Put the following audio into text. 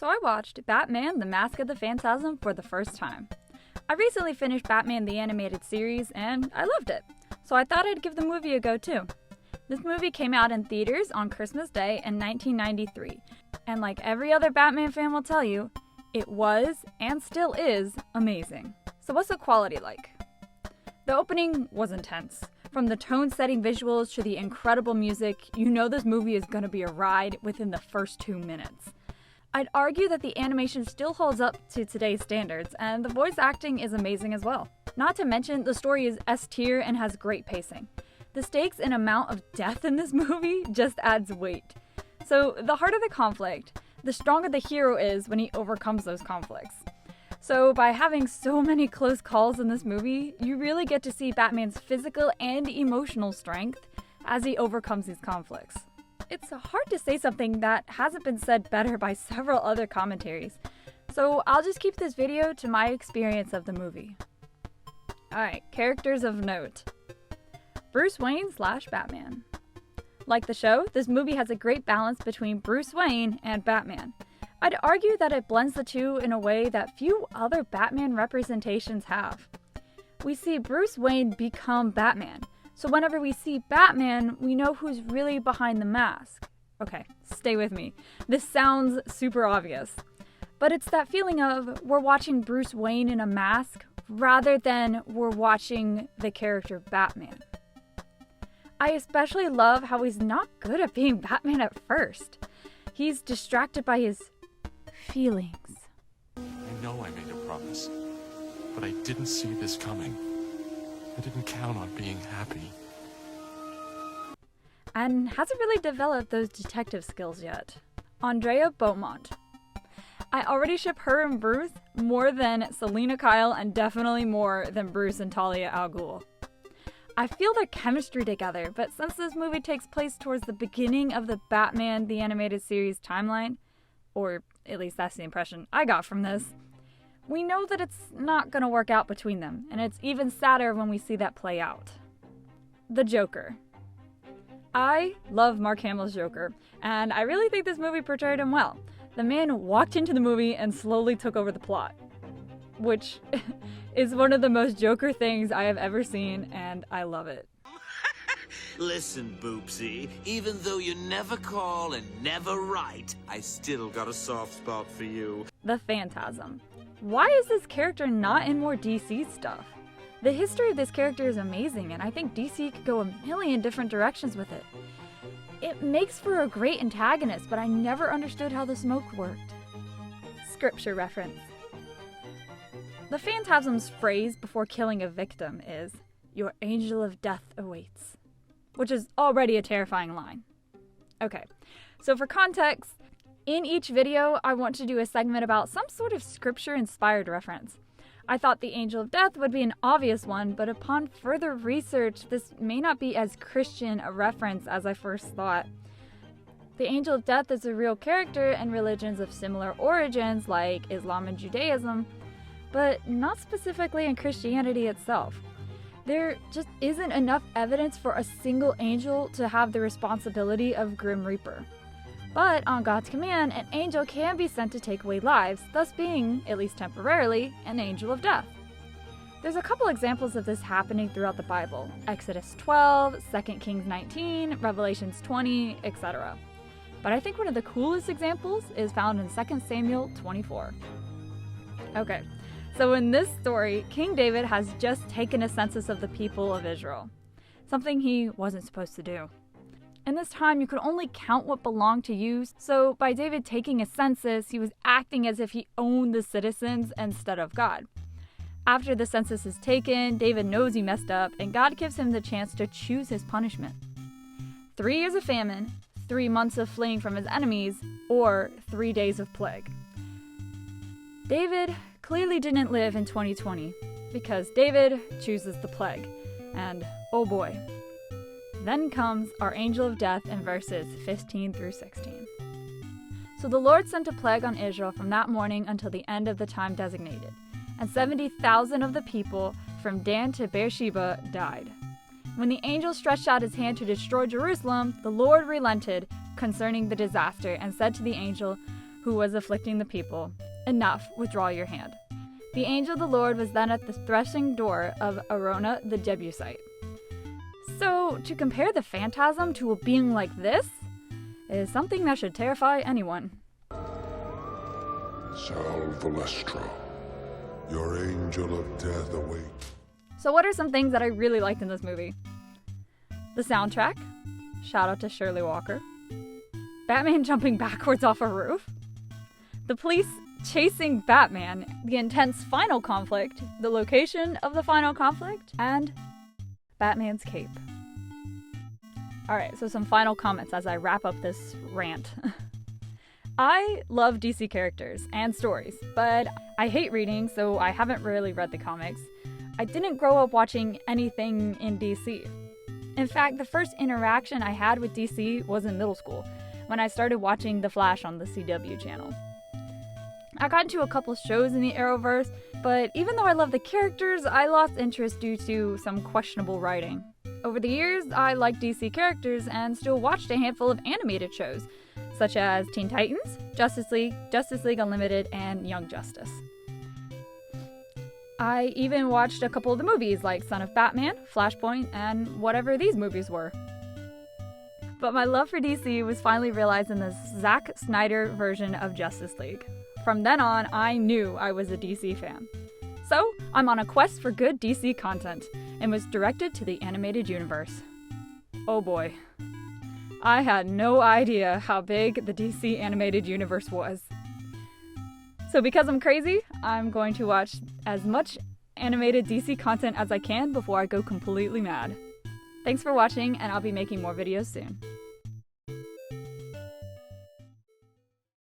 So I watched Batman: The Mask of the Phantasm for the first time. I recently finished Batman the Animated Series and I loved it, so I thought I'd give the movie a go too. This movie came out in theaters on Christmas Day in 1993, and like every other Batman fan will tell you, it was, and still is, amazing. So what's the quality like? The opening was intense. From the tone-setting visuals to the incredible music, you know this movie is gonna be a ride within the first 2 minutes. I'd argue that the animation still holds up to today's standards, and the voice acting is amazing as well. Not to mention, the story is S-tier and has great pacing. The stakes and amount of death in this movie just adds weight. So the harder the conflict, the stronger the hero is when he overcomes those conflicts. So by having so many close calls in this movie, you really get to see Batman's physical and emotional strength as he overcomes these conflicts. It's hard to say something that hasn't been said better by several other commentaries, so I'll just keep this video to my experience of the movie. Alright, characters of note. Bruce Wayne / Batman. Like the show, this movie has a great balance between Bruce Wayne and Batman. I'd argue that it blends the two in a way that few other Batman representations have. We see Bruce Wayne become Batman, so whenever we see Batman, we know who's really behind the mask. Okay, stay with me. This sounds super obvious, but it's that feeling of we're watching Bruce Wayne in a mask rather than we're watching the character Batman. I especially love how he's not good at being Batman at first. He's distracted by his feelings. I know I made a promise, but I didn't see this coming. I didn't count on being happy. And hasn't really developed those detective skills yet. Andrea Beaumont. I already ship her and Bruce more than Selena Kyle and definitely more than Bruce and Talia al Ghul. I feel their chemistry together, but since this movie takes place towards the beginning of the Batman the Animated Series timeline, or at least that's the impression I got from this, we know that it's not going to work out between them, and it's even sadder when we see that play out. The Joker. I love Mark Hamill's Joker, and I really think this movie portrayed him well. The man walked into the movie and slowly took over the plot, which is one of the most Joker things I have ever seen, and I love it. Listen, Boopsy, even though you never call and never write, I still got a soft spot for you. The Phantasm. Why is this character not in more DC stuff? The history of this character is amazing, and I think DC could go a million different directions with it. It makes for a great antagonist, but I never understood how the smoke worked. Scripture reference. The Phantasm's phrase before killing a victim is, "Your angel of death awaits," which is already a terrifying line. Okay, so for context, in each video I want to do a segment about some sort of scripture-inspired reference. I thought the angel of death would be an obvious one, but upon further research, this may not be as Christian a reference as I first thought. The angel of death is a real character in religions of similar origins like Islam and Judaism, but not specifically in Christianity itself. There just isn't enough evidence for a single angel to have the responsibility of Grim Reaper. But on God's command, an angel can be sent to take away lives, thus being, at least temporarily, an angel of death. There's a couple examples of this happening throughout the Bible: Exodus 12, 2 Kings 19, Revelations 20, etc. But I think one of the coolest examples is found in 2 Samuel 24. Okay, so in this story, King David has just taken a census of the people of Israel, something he wasn't supposed to do. In this time, you could only count what belonged to you, so by David taking a census, he was acting as if he owned the citizens instead of God. After the census is taken, David knows he messed up, and God gives him the chance to choose his punishment. 3 years of famine, 3 months of fleeing from his enemies, or 3 days of plague. David clearly didn't live in 2020, because David chooses the plague, and oh boy. Then comes our angel of death in verses 15 through 16. So the Lord sent a plague on Israel from that morning until the end of the time designated, and 70,000 of the people from Dan to Beersheba died. When the angel stretched out his hand to destroy Jerusalem, the Lord relented concerning the disaster and said to the angel, who was afflicting the people. Enough, withdraw your hand. The angel of the Lord was then at the threshing door of Arona the Jebusite. So, to compare the Phantasm to a being like this is something that should terrify anyone. Salve Valestra, your angel of death awaits. So what are some things that I really liked in this movie? The soundtrack. Shout out to Shirley Walker. Batman jumping backwards off a roof. The police chasing Batman. The intense final conflict. The location of the final conflict. And Batman's cape. Alright, so some final comments as I wrap up this rant. I love DC characters and stories, but I hate reading, so I haven't really read the comics. I didn't grow up watching anything in DC. In fact, the first interaction I had with DC was in middle school, when I started watching The Flash on the CW channel. I got into a couple shows in the Arrowverse, but even though I love the characters, I lost interest due to some questionable writing. Over the years, I liked DC characters and still watched a handful of animated shows, such as Teen Titans, Justice League Unlimited, and Young Justice. I even watched a couple of the movies like Son of Batman, Flashpoint, and whatever these movies were. But my love for DC was finally realized in the Zack Snyder version of Justice League. From then on, I knew I was a DC fan. So, I'm on a quest for good DC content, and was directed to the animated universe. Oh boy. I had no idea how big the DC animated universe was. So because I'm crazy, I'm going to watch as much animated DC content as I can before I go completely mad. Thanks for watching, and I'll be making more videos soon.